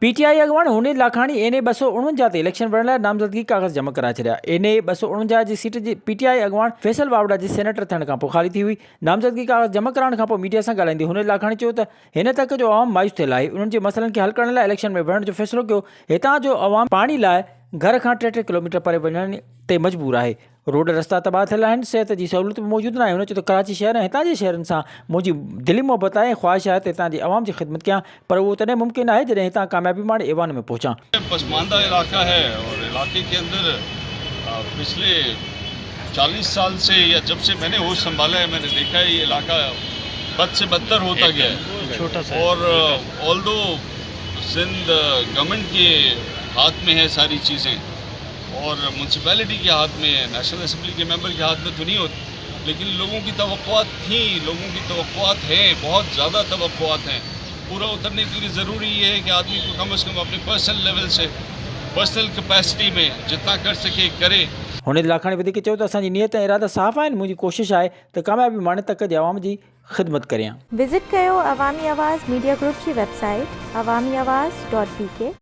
PTI अगवान हुनीद Lakhani NA 249 ते election भरण लाइ नामज़दगी कागज़ जमा कराए छॾिया। एनए 249 जी सीट जी पीटीआई अगवान फैसल वावड़ा जी सेनेटर थियण खां पोइ ख़ाली थी हुई। नामज़दगी कागज़ जमा कराइण खां पोइ मीडिया सां ॻाल्हाईंदे हुनीद लाखाणी चयो त हिन तक जो अवाम मायूस थियल आहे। उन्हनि जे मसइलनि खे हल करण लाइ इलेक्शन में विढ़ण जो फ़ैसिलो कयो। हितां जो अवाम पाणी लाइ घर खां 3-3 किलोमीटर परे वञण ते मजबूर आहे। रोड रस्ता तबाह थियल आहिनि, सिहत जी सहूलियत बि मौजूदु न आहे। हुन चयो त कराची शहर ऐं हितां जे शहरनि सां मुंहिंजी दिली मोहबत आहे ऐं ख़्वाहिश आहे त हितां जी अवाम जी ख़िदमत कयां, पर उहो तॾहिं मुमकिन आहे जॾहिं हितां कामयाबी माणे ऐवान में पहुचां। पसमानदा इलाका है और इलाके के अंदर पिछले 40 साल से या जब से मैंने होश संभाला है मैंने देखा है ये इलाका बद से बदतर होता गया है। छोटा सा और ऑल्दो सिंध गवर्नमेंट के हाथ में है सारी चीज़ें और म्यूनसिपैलिटी के हाथ में है, नेशनल असम्बली के मेंबर के हाथ में तो नहीं होती, लेकिन लोगों की तवक्कुआत थी, लोगों की तवक्कुआत हैं, बहुत ज़्यादा तवक्कुआत हैं। पूरा उतरने के लिए ज़रूरी ये है कि आदमी को कम से कम अपने पर्सनल लेवल से पर्सनल कैपेसिटी में जितना कर सके करे। हुनीद लाखाणी वधीक चयो त असांजी नीयत ऐं इरादा साफ़ आहिनि। मुंहिंजी कोशिशि आहे त कामयाबी माणे तक जे अवाम जी ख़िदमत करियां। विज़िट कयो अवामी आवाज़ मीडिया ग्रुप जी वेबसाइट awamiawaz.pk